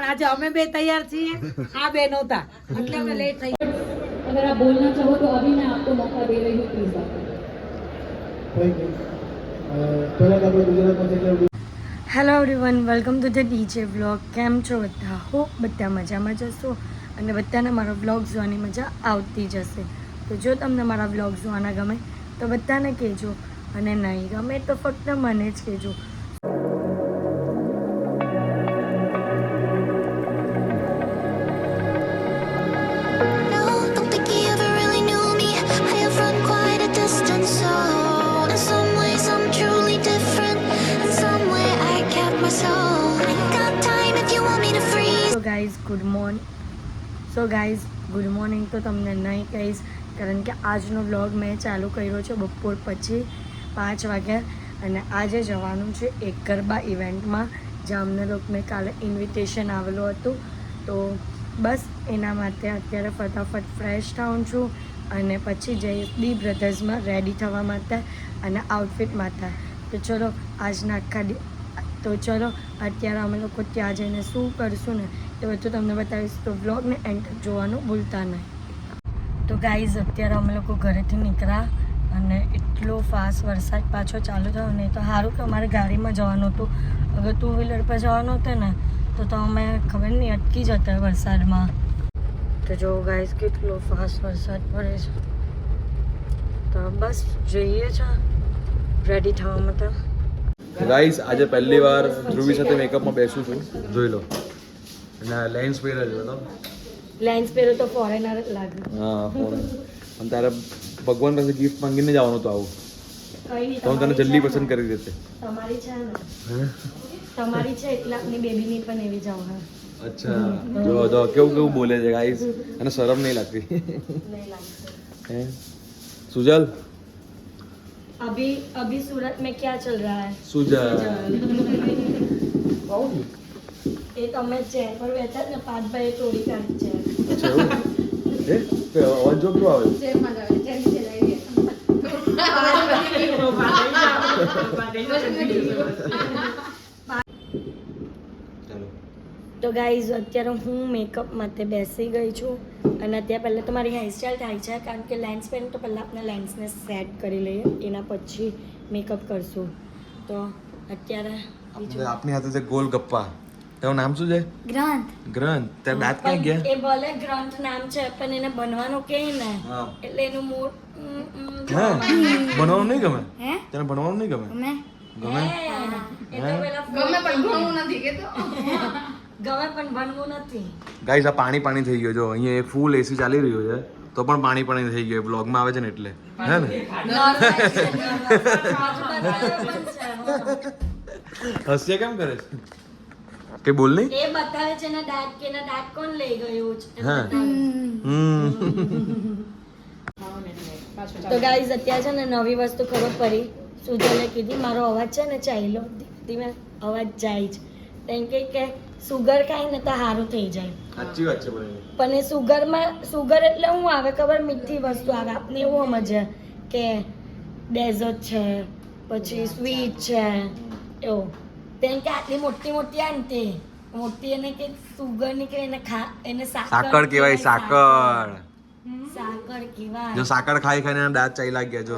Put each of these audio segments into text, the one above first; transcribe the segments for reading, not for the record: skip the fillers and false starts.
આજે અમે બે તૈયાર છીએ, આ બે નહોતા એટલે અમે લેટ થઈ। अगर आप बोलना चाहो तो अभी मैं आपको मौका दे रही हूँ please. Hello everyone, welcome to the DJ vlog. કેમ છો બધા? હો બધા મજામાં જશો અને બધાને મારો વ્લોગ જોવાની મજા આવતી જશે। તો જો તમને મારા વ્લોગ જોવાના ગમે તો બધાને કહેજો અને નહીં ગમે તો ફક્ત મને જ કહેજો। ગાઈઝ ગુડ મોર્નિંગ તો તમને નહીં કહીશ, કારણ કે આજનો વ્લોગ મેં ચાલુ કર્યો છે બપોર પછી 5 વાગ્યા અને આજે જવાનું છે એક ગરબા ઇવેન્ટમાં, જ્યાં અમને લોકોને કાલે ઇન્વિટેશન આવેલું હતું। તો બસ એના માટે અત્યારે ફટાફટ ફ્રેશ થાઉં છું અને પછી જઈશ ડી બ્રધર્સમાં રેડી થવા માટે અને આઉટફિટ માટે। તો ચલો આજના તો ચલો અત્યારે અમે લોકો ત્યાં જઈને શું કરશું ને એ બધું તમને બતાવીશ, તો વ્લોગને એન્ડ જોવાનું ભૂલતા નહીં। તો ગાઈઝ અત્યારે અમે લોકો ઘરેથી નીકળ્યા અને એટલો ફાસ્ટ વરસાદ પાછો ચાલુ થયો ને, તો સારું કે અમારે ગાડીમાં જવાનું હતું। અગર 2 વ્હીલર પર જવાનું હતું ને તો અમે ખબર નહીં અટકી જતા વરસાદમાં। તો જો ગાઈઝ કેટલો ફાસ્ટ વરસાદ પડે છે, તો બસ જઈએ છે રેડી થવા માટે। ગાઈસ આજે પહેલી વાર ધ્રુવી સાથે મેકઅપમાં બેસું છું, જોઈ લો। અને લેન્સ પહેરે છે તો લેન્સ પહેરો તો ફોરેનર લાગે। હા ફોરેન, અને તારે ભગવાન પાસે ગિફ્ટ માંગીને જવાનું તો આવું કઈ નહીં, તો તને જલ્દી પસંદ કરી દેશે। તમારી છે ને, તમારી છે એટલે આપની બેબીની પણ એવી જાવ। હા અચ્છા, જો જો કેવું કેવું બોલે છે ગાઈસ, અને શરમ નહીં લાગતી। नहीं लगता હે સુજલ, अभी सूरत में क्या चल रहा है? સુજલ એ તમે ચેર પર બેઠા ને 5 ભાઈ તોડી કાઢી છે। અચ્છા એવું હે, તો અવાજ જો કેવો આવે તો ગાઈઝ અત્યારે હું મેકઅપ માટે બેસી ગઈ છું અને અત્યારે પહેલાં તો મારી હેરસ્ટાઈલ થાય છે, કારણ કે લેન્સ પહેરીને તો પહેલાં આપણે લેન્સને સેટ કરી લઈએ, એના પછી મેકઅપ કરશું। તો અત્યારે આપની હાથે છે ગોલ ગપ્પા, તેનું નામ શું છે? ગ્રંથ। ગ્રંથ, તે દાંત ક્યાં ગયા? એ ભલે ગ્રંથ નામ છે પણ એને બનવાનું કે ને હા એટલે એનું મૂળ હા ભણવાનું નહીં ગમે? હે તને ભણવાનું નહીં ગમે? ગમે ગમે? એટલે પેલા ગમે પણ ભણવું નથી કે તો ગમે પણ ભણવું નથી। ગાઈસ આ પાણી પાણી થઈ ગયો, જો અહીંયા એક ફૂલ એસી ચાલી રહ્યો છે તો પણ પાણી પાણી થઈ ગયો, બ્લોગમાં આવે છે ને એટલે, હે ને? હસ્યા કેમ કરે છે? કે બોલ નહીં, એ બતાવે છે ને દાંત કે ના દાંત કોણ લઈ ગયું છે। હા તો ગાઈઝ અત્યારે છે ને નવી વસ્તુ ખબર પડી, સુજલે કીધી મારો અવાજ છે ને ચાલ્યો ધીમે અવાજ જાય છે, તેમ કે સુગર ખાય ને તો સારું થઈ જાય। સાચી વાત છે બરાબર, પણ એ સુગર એટલે શું આવે ખબર? મીઠી વસ્તુ આવે, આપને એવું સમજે કે ડેઝર્ટ છે પછી સ્વીટ છે એવું, તેમ કે આટલી મોટી મોટી આવે ને તે મોટી એને કે સુગર ની કે એને સાકર કહેવાય, સાકર સાકર કહેવાય। જો સાકર ખાઈ ખાઈને એના દાંત ચાઈ લાગ્યા, જો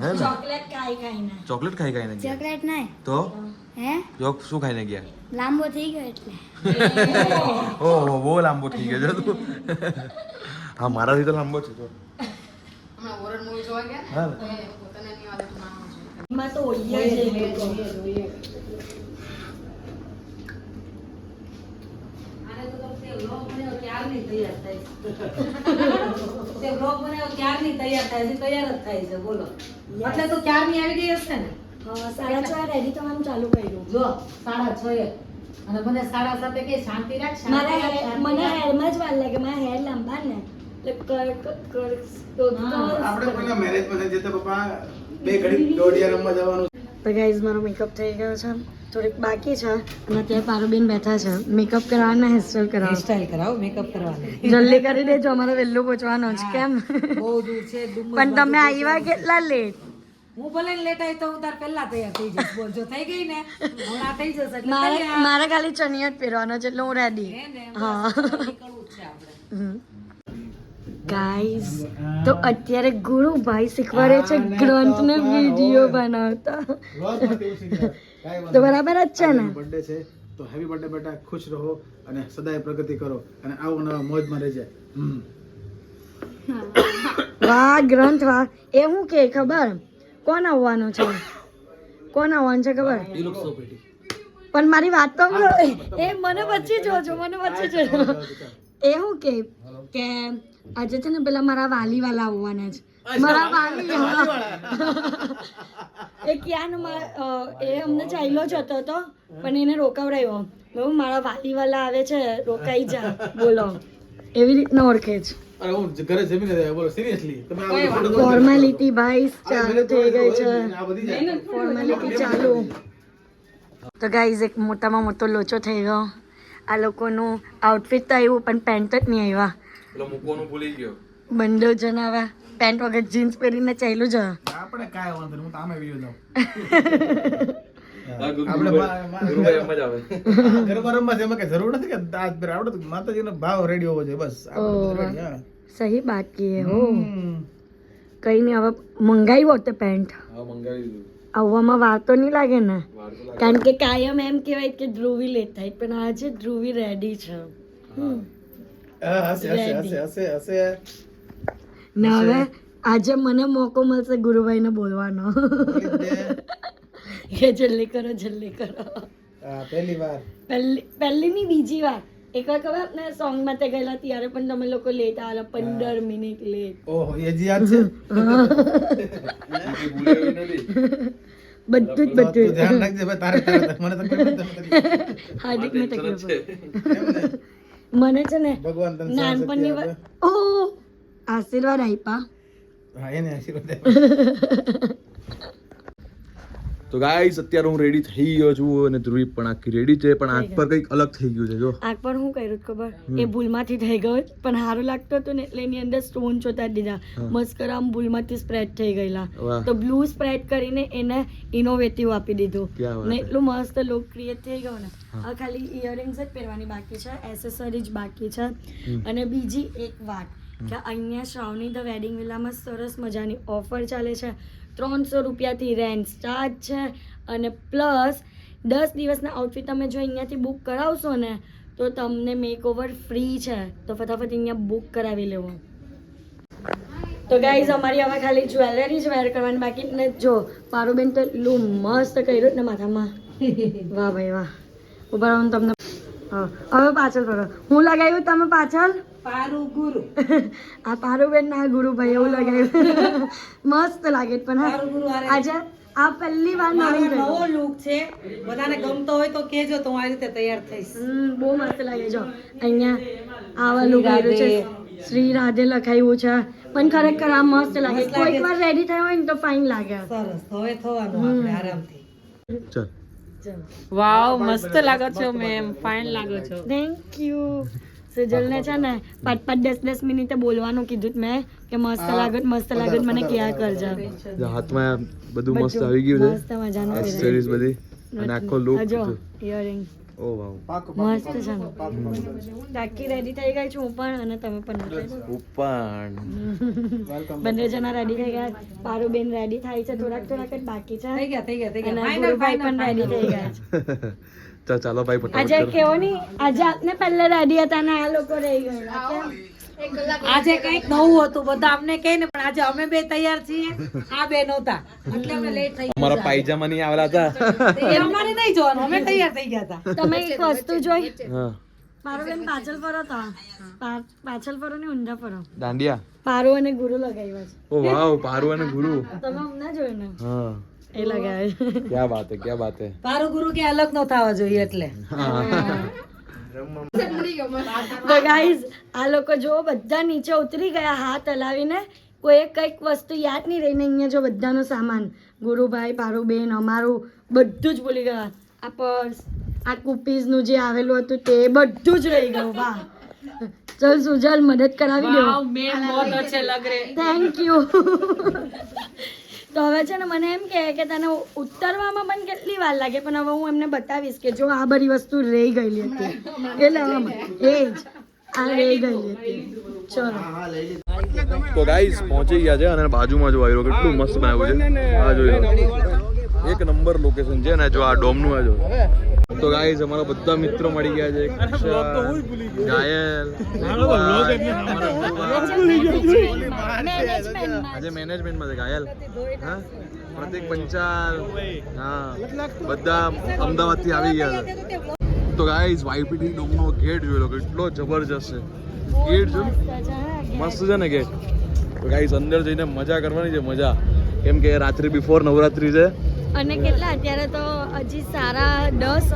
હે ને? ચોકલેટ ખાઈને ચોકલેટ ખાઈ ખાઈને ગયા ચોકલેટ નહીં તો હે જો શું ખાઈને ગયા? લાંબો થઈ ગયો એટલે ઓહો બહુ લાંબો થઈ ગયો છે તું। હા મારાથી તો લાંબો છે તો હા ને? એમાં તો ઓલિયા જ એ લોકો। એટલે તો ક્યારની આવી ગઈ હશે ને? 6:30 રેડી થવાનું ચાલુ કર્યું। જો 6:30 અને મને 7:30 કે શાંતિ રાખ, મને હેરમાં જ વાર લાગે, મારા હેર લાંબા ને એટલે આપણે પેલા મેરેજ માં જતા પપ્પા બે ઘડી દોડિયા રમવા જવાનું। તો ગાઈઝ મારો મેકઅપ થઈ ગયો છે, થોડીક બાકી છે અને અત્યારે પારુબેન બેઠા છે મેકઅપ કરાવવાના, હેરસ્ટાઈલ કરાવવા। હેરસ્ટાઈલ કરાવો, મેકઅપ કરવાનો જલ્દી કરી દેજો, અમારે વહેલું પહોંચવાનું છે। કેમ બહુ દૂર છે પણ તમે આવ્યા કેટલા લેટ? હું ભલે લેટ આવી તો હું તાર પહેલા તૈયાર થઈ જઈશ બોલ જો થઈ ગઈ ને હમણાં થઈ જશે એટલે તૈયાર. મારે ખાલી ચણિયા જ પહેરવાનો છે એટલે હું રેડી. હે ને હા નીકળવું જ છે આપણે. ગાઈઝ તો અત્યારે ગુરુભાઈ શીખવાડે છે ગ્રંથને વિડીયો બનાવતા. તો બરાબર જ છે ને? બર્થડે છે તો હેપી બર્થડે બેટા, ખુશ રહો અને સદાય પ્રગતિ કરો અને આવો નવા મોજમાં રહેજે. વાહ ગ્રંથ વાહ. એ હું કે ખબર કોણ આવવાનું છે? કોણ આવવાનું છે ખબર? પણ મારી વાત તો સાંભળો. એ મને વચ્ચે જોજો, મને વચ્ચે જોજો. એ હું કે આજે છે ને પેલા મારા વાલી વાલા આવવાના છે. મારા વાલી એ ક્યાં એ અમને ચાલ્યો જતો હતો પણ એને રોકાવડાયો. બહુ મારા વાલી વાલા આવે છે, રોકાઈ જા. બોલો એવી રીતના ઓળખે છે. અરે હું ઘરે જમીને બોલો સિરિયસલી તમે ફોર્માલિટી ભાઈ ચાલુ થઈ ગઈ છે. આ બધી જાય ફોર્માલિટી ચાલુ. તો ગાઈઝ એક મોટામાં મોટો લોચો થઈ ગયો. આ લોકોનું આઉટફિટ તો આવ્યું પણ પેન્ટ જ નહીં આવ્યા. પેલો મૂકવાનું ભૂલી ગયો. બંડો જણ આવ્યા પેન્ટ વગર જીન્સ પહેરીને ચાલ્યું છે. આપણે કાંઈ વાંધો નહીં, હું તો આમે વિડીયો જાઉં. ગુરુભાઈ એમ જ આવે. ગરબા રમવા છે, એમાં કઈ જરૂર નથી કે દાંત પહેરે. આપણે તો માતાજીનો ભાવ રેડી હોવો જોઈએ બસ. આપણે તો ready, હા. સહી બાત કી હો. હમ. કઈ નહીં હવે મંગાવ્યો તે પેન્ટ. હા મંગાવી દીધું. આવવામાં વાર તો નહીં લાગે ને? વાર તો લાગે. કારણ કે કાયમ એમ કહેવાય કે ધ્રુવી લેતા હોય પણ આજે ધ્રુવી રેડી છે. હસે હસે હસે હસે હસે. ને હવે આજે મને મોકો મળશે ગુરુભાઈને બોલવાનો કે જલ્દી કરો જલ્દી કરો. પહેલી વાર પહેલી ની બીજી વાર. એક વાર ખબર આપને સોંગમાં તે ગયેલા ત્યારે પણ તમે લોકો લેટ આવેલા 15 મિનિટ લેટ. ઓહો એ જ યાદ છે. ભૂલે એવી નથી. બધું જ તું બધું ધ્યાન રાખજે ભાઈ, તારે મને તો કઈ હાર્દિક ને તકલીફ છે. મને છે ને ભગવાન તને નાનપણની સહન વાત ઓ આશીર્વાદ આપ્યા. હા એને આશીર્વાદ આપે. તો ગાઈસ અત્યારે હું રેડી થઈ ગયો છું અને ધ્રુવી પણ આખી રેડી છે પણ આંખ પર કંઈક અલગ થઈ ગયું છે. જો આંખ પર હું કર્યું ખબર? એ ભૂલમાંથી થઈ ગયો પણ સારું લાગતું હતું ને એટલે એની અંદર સ્ટોન ચોતાડી દીધા. મસ્કરા આમ ભૂલમાંથી સ્પ્રેડ થઈ ગયેલા વાહ. તો બ્લુ સ્પ્રેડ કરીને એને ઇનોવેટિવ આપી દીધું ક્યાં વાત ને હે. એટલું મસ્ત લુક ક્રિએટ થઈ ગયો ને. હવે ખાલી ઇયરિંગ્સ જ પહેરવાની બાકી છે, એસેસરીઝ બાકી છે. અને બીજી એક વાત કે અહીંયા શ્રાવણી ધ વેડિંગ વિલામાં સરસ મજાની ઓફર ચાલે છે. 300 રૂપિયાથી રેન્ટ સ્ટાર્ટ છે અને પ્લસ 10 દિવસના આઉટફિટ તમે જો અહીંયાથી બુક કરાવશો ને તો તમને મેકઓવર ફ્રી છે. તો ફટાફટ અહીંયા બુક કરાવી લેવો. તો ગાઈઝ અમારી હવે ખાલી જ્વેલરી જ વેર કરવાની બાકી ને જો પારુબેન તો એટલું મસ્ત કર્યું ને માથામાં. વાહ ભાઈ વાહ. ઉભા રહો તમને. હા હવે પાછળ ફરો. હું લગાવ્યું તમે પાછળ પારુ ગુરુ આ પારુબેન ના ગુરુભાઈ એવું લગાવ્યું મસ્ત લાગે પણ હા પારુ ગુરુ હારે આજે આ પહેલી વાર મારો નવીન નવો કર્યું. લુક છે. બધાને ગમતો હોય તો કહેજો તો હું આ રીતે તૈયાર થઈશ. બહુ મસ્ત લાગે જો અહીંયા આવા લુક આવ્યું છે, શ્રી રાધે લખાયું છે પણ ખરેખર આ મસ્ત લાગે. મસ્ત લાગે. કોઈક વાર રેડી થયો હોય ને તો ફાઇન લાગે. સરસ હવે થવાનું આપણે આરામથી. ચાલ વાવ મસ્ત લાગો છો મેમ, ફાઇન લાગો છો. Thank you. સુજલને છે ને 5-10 મિનિટે બોલવાનું કીધું મેં કે મસ્ત લાગત મને ક્યાં કરજો. જો હાથમાં બધું મસ્ત આવી ગયું મસ્ત છે. મજાનું એક્સેસરીઝ બધી અને આખો લુક. જો ઇયરિંગ ઓ વાવ. મસ્ત છે ને. આખી રેડી થઈ ગઈ છું હું પણ અને તમે પણ ઉપણ બંને જણા રેડી થઈ ગયા. પારુબેન રેડી થાય છે, થોડાક જ બાકી છે થઈ ગયા થઈ ગયા થઈ અને ગયા. ગુરુભાઈ પણ રેડી થઈ ગયા છે. ચાલો ભાઈ ફટાફટ આજે કરો. કેવો નહીં આજે આપને પહેલા રેડી હતા ને આ લોકો રહી ગયેલા કેમ? આજે કઈક નવું હતું બધા અમને કહે ને પણ આજે અમે બે તૈયાર છીએ. આ બે નહોતા એટલે અમે લેટ થઈ અમારા પાયજામા નહીં આવેલા હતા. ગયા. એ અમારે નહીં જોવાનું, અમે તૈયાર થઈ ગયા હતા. તમે એક વસ્તુ જોઈ હા પારુબેન પાછળ ફરો તો પાછળ ફરો ને ઊંધા ફરો. દાંડિયા. પારુ અને ગુરુ લગાવ્યા છે. ઓ વાવ પારુ અને ગુરુ. તમે હમણાં જોયું ને હા એ લગાવે છે. ક્યાં બાત હે ક્યાં બાત હે. પારુ ગુરુ કે અલગ ન થવા જોઈએ એટલે. તો ગાઈઝ આ લોકો જો બધા નીચે ઉતરી ગયા હાથ હલાવીને. કોઈ કંઈક વસ્તુ યાદ નહીં રહીને અહીંયા જો બધાનો સામાન ગુરુભાઈ પારુબેન અમારું બધું જ ભૂલી ગયા. આ પર્સ આ કુપીઝનું જે આવેલું હતું તે બધું જ રહી ગયું. વાહ ચલ સુજલ મદદ કરાવી દો. મેમ બહુત અચ્છે લગ રહે. Thank you. તો હવે છે ને મને એમ કહે કે તને ઉતરવામાં પણ કેટલી વાર લાગે, પણ હવે હું એમને બતાવીશ કે જો આ બધી વસ્તુ રહી ગયેલી હતી એટલે આમાં એ જ આ રહી ગયેલી હતી. ચલો તો ગાઈસ પહોંચી ગયા છે અને બાજુમાં જો આવ્યો કેટલું મસ્ત બનાવ્યું છે. આ જોઈ લો, એક નંબર લોકેશન છે ને. જો આ ડોમનું આ જો. તો ગાઈસ અમારા બધા મિત્રો મળી ગયા છે. ગાયલ આજે મેનેજમેન્ટમાં છે ગાયલ, હા પ્રતિક પંચાલ, હા બધા અમદાવાદથી આવી ગયા છે. તો ગાઈસ વાયપીટી ડોમનો ગેટ જોઈ લો કેટલો જબરજસ્ત છે. ગેટ જો મસ્ત છે ને ગેટ. તો ગાઈસ અંદર જઈને મજા કરવાની છે, મજા. કેમ કે રાત્રિ બિફોર નવરાત્રી છે અને કેટલા અત્યારે તો હજી સાડા 10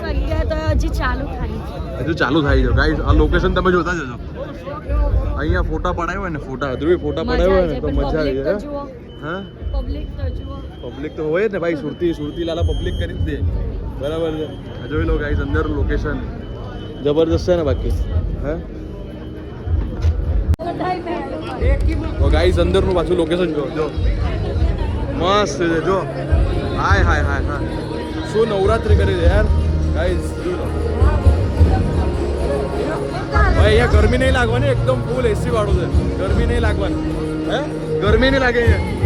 વાગી ગયા તો હજી ચાલુ થાય છે. હજુ ચાલુ થાય છે ગાઈસ. આ લોકેશન તમે જોતા જજો. અહીંયા ફોટા પડાવ્યા હોય ને, ફોટા ફોટા પડાવ્યા હોય ને તો મજા આવી જાય. હા પબ્લિક તો જુઓ, પબ્લિક તો હોય જ ને ભાઈ. સુરતી લાલા પબ્લિક કરી જ દે. બરાબર છે. જોઈ લો ગાઈસ અંદર લોકેશન જબરદસ્ત છે ને બાકી. હા તો ગાઈસ અંદરનું પાછું લોકેશન જો મસ્ત છે. જો હાય હાય હાય હા, શું નવરાત્રી કરી છે યાર ગાઈસ. જો ભાઈ અહીંયા ગરમી નહીં લાગવાની, એકદમ ફૂલ એસી વાળું છે. ગરમી નહીં લાગવાની, હે ગરમી નહીં લાગે અહીંયા.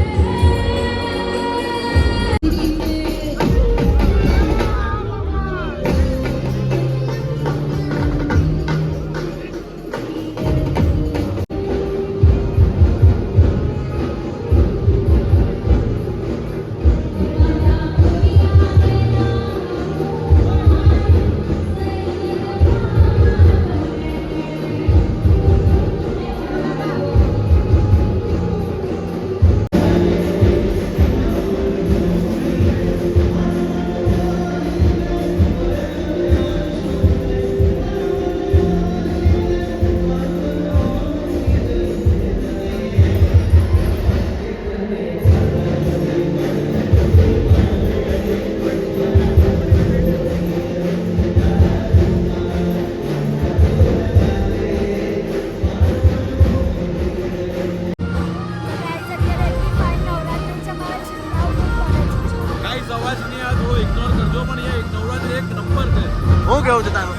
હું કેવું છે તારું?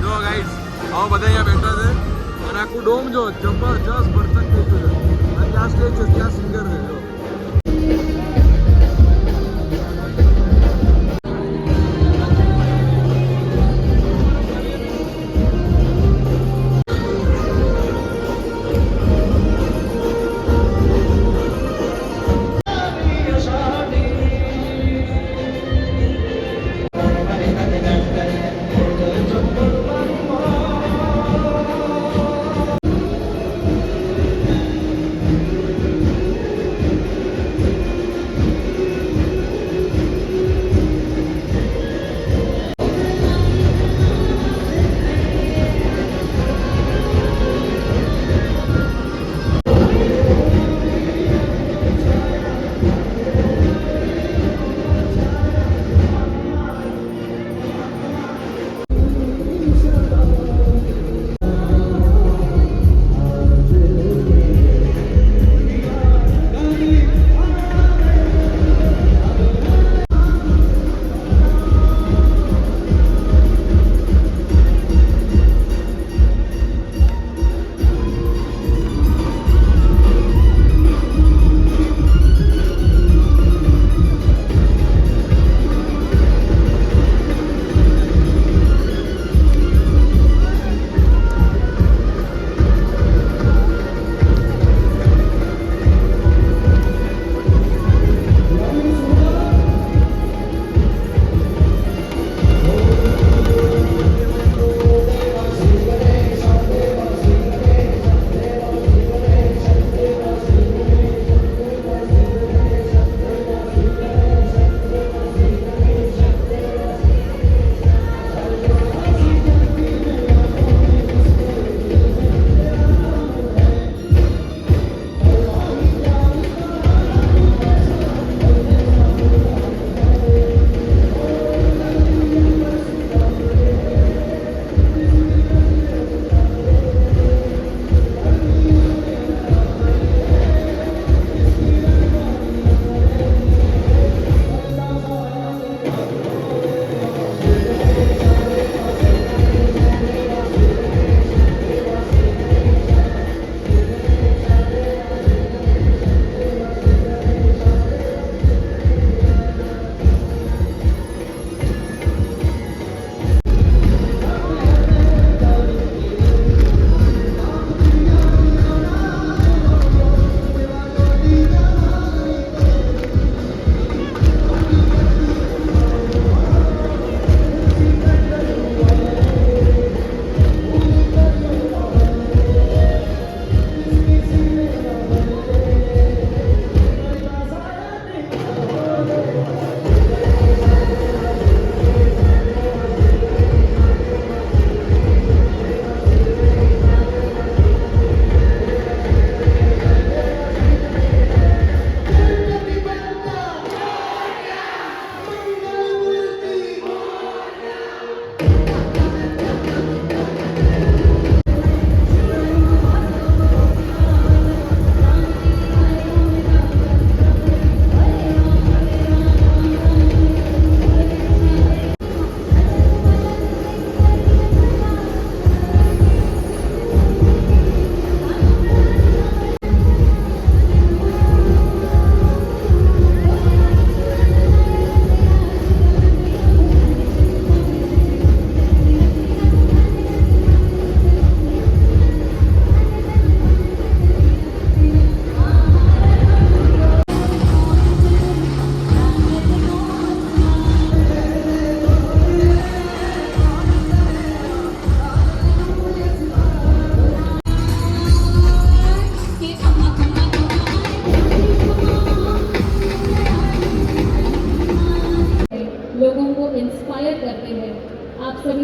જો ગાઈસ આવો બધા અહીંયા બેઠા છે અને આખું ડોમ જો જબરજસ્ત બર્તન થઈ ગયું છે. અને ત્યાં સ્ટેજ છે, ત્યાં સિંગર છે. જો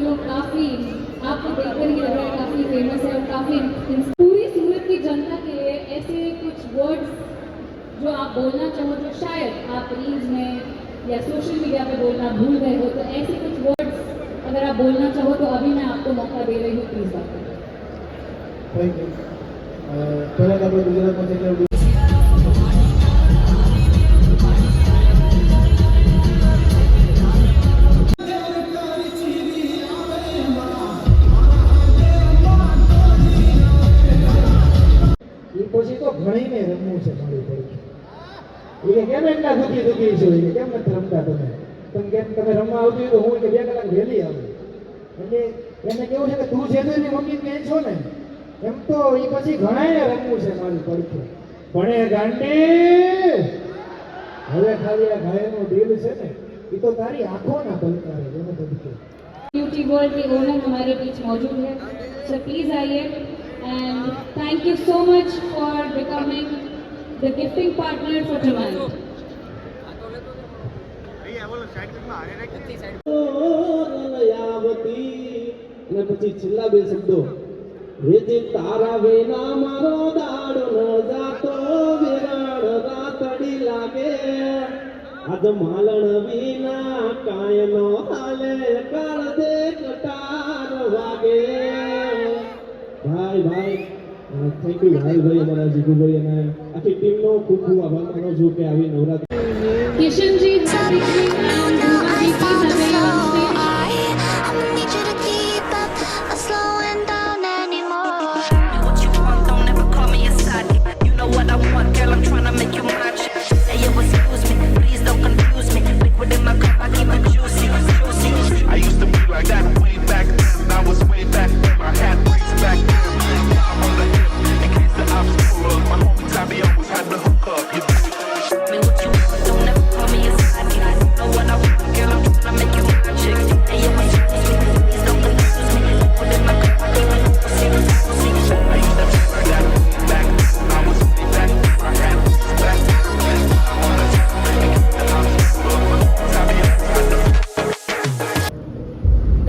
लोग काफ़ी आपको देखकर ही लग रहा है काफ़ी फेमस है और काफ़ी पूरी सूरत की जनता के लिए ऐसे कुछ वर्ड्स जो आप बोलना चाहो जो शायद आप रील्स में या सोशल मीडिया पे बोलना भूल गए हो, तो ऐसे कुछ वर्ड्स अगर आप बोलना चाहो तो अभी मैं आपको मौका दे रही हूँ, प्लीज़ आप થેન્ક યુ પહેલા તો આપણે ગુજરાતમાં જેટલા પછી તો ઘણીને રમવું છે મારી પડી એ કે કેમ એટલા દુખી છો એ કે કેમ નથી રમતા તમે કેમ તમે રમવા આવતી હોય તો હું કે 2 કલાક વહેલી આવું એટલે એને કેવું છે કે તું છે તો એની મમ્મી કહે છો ને એમ તો એ પછી ઘણાને રમવું છે મારી પડી ભણે ગાંડી હવે ખાલી આ ગાયનો દિલ છે ને એ તો તારી આંખોના પલકારે એને તડકે ब्यूटी वर्ल्ड के ओनर हमारे बीच मौजूद है, सो प्लीज़ आइए and thank you so much for becoming the gifting partner for tomorrow. અને પછી છેલ્લા 2 શબ્દો હે જે તારા વિના મારો દાડો ન જાતો વિરાડ રાતડી લાગે આજ માલણ વિના કાય નો હાલે કાળ દે કટાર વાગે ભાઈ થેન્ક યુ ભાઈ અમારા જીગુભાઈ અને આખી ટીમનો ખૂબ ખૂબ આભાર માનું છું કે આવી Navratri Kishan ji need you to keep up, not slowing down anymore. What you want, don't ever call me a sidekick. You know what I want, girl, I'm tryna make you mine. Hey, yo, excuse me, please don't confuse me. Liquid in my cup, I keep it juicy. I used to be like that way back then. I was way back then. I had braids back then. On the hip, in case the obstacle. My homie Tabby always had the hook up. You Me what you want, don't ever call me a sidekick. You know what I want, girl, I'm tryna make you mine. Hey, yo, excuse me, please don't confuse me. Liquid in my cup, I keep it juicy. I used to be like that way back then. I was way back then. I had braids back then. On the hip, in case the obstacle. My homie Tabby always had the hook up.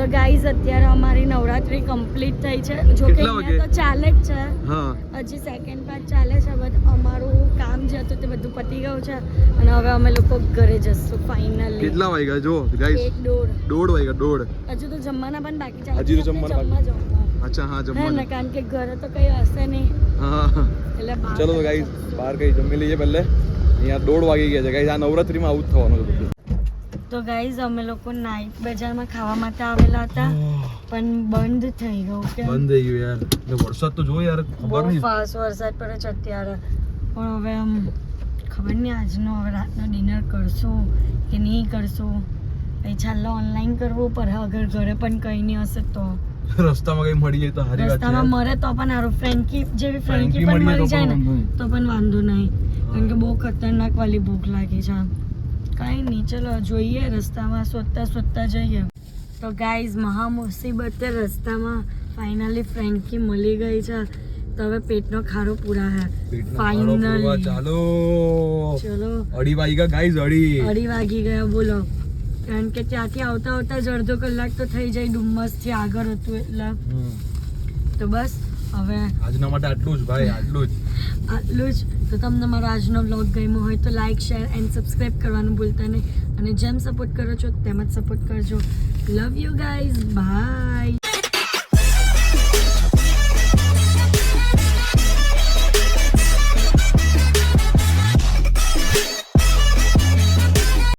તો guys અત્યારે અમારી Navratri complete થઈ છે. જો કે કેટલા અહીંયા તો વાગે? ચાલે જ છે, હા હજી સેકન્ડ પાર્ટ ચાલે છે, બટ અમારું કામ જે હતું તે બધું પતી ગયું છે અને હવે અમે લોકો ઘરે જશું ફાઇનલી. કેટલા વાગ્યા જો ગાઈસ 1-1.5 વાગ્યા દોઢ હજુ તો જમવાના પણ બાકી છે. હજી તો જમવાના જમવા જવાનું. અચ્છા હા હે ને, જમવાનું કારણ કે ઘરે તો કઈ હશે નહીં હા એટલે બહાર ચલો તો ગાઈસ બહાર કઈ જમી લઈએ પહેલે. અહીંયા 1:30 વાગી ગયા છે ગાઈસ. આ નવરાત્રીમાં આવું જ થવાનું છે બધું. તો ગાઈઝ અમે લોકો નાઇટ બજારમાં ખાવા માટે આવેલા હતા પણ બંધ થઈ ગયું કે બંધ થઈ ગયું યાર. ને વરસાદ તો જો યાર ખબર બહુ નહીં. ફાસ્ટ વરસાદ પડે છે અત્યારે પણ હવે આમ ખબર નહીં આજનો હવે રાતનો ડિનર કરશું કે નહીં કરશું. પછી છાલ્લો ઓનલાઈન કરવું પડે અગર ઘરે પણ કંઈ નહીં હશે તો. રસ્તામાં કઈ મળી જાય તો સારી વાત રસ્તામાં છે. મરે તો પણ સારું. ફ્રેન્કી જેવી ફ્રેન્કી ફ્રેન્કી પણ મળી મળી જાય જાય ને તો પણ વાંધો નહીં, કારણ કે બહુ ખતરનાક વાલી ભૂખ લાગી છે. કાંઈ નહીં, ચલો જોઈએ રસ્તામાં શોધતા જઈએ. તો ગાઈઝ મહા મુસીબતે રસ્તામાં ફાઇનલી ફ્રેન્કી મળી ગઈ છે. તો હવે પેટનો ખારો પૂરા હે પેટનો ખારો પૂરવા ફાઇનલી. ચાલો ચલો 2:30 વાગ્યા ગાઈસ. 2:30 વાગી ગયા બોલો, કારણ કે ત્યાંથી આવતા જ અડધો કલાક તો થઈ જાય. ડુમ્મસથી આગળ હતું એટલે તો બસ હવે આજના માટે આટલું જ ભાઈ, આટલું જ. આટલું જ. તો તમને મારો આજનો વ્લોગ ગમ્યો હોય તો લાઇક શેર એન્ડ સબસ્ક્રાઈબ કરવાનું ભૂલતા નહીં અને જેમ સપોર્ટ કરો છો તેમ જ સપોર્ટ કરજો. Love you guys, by.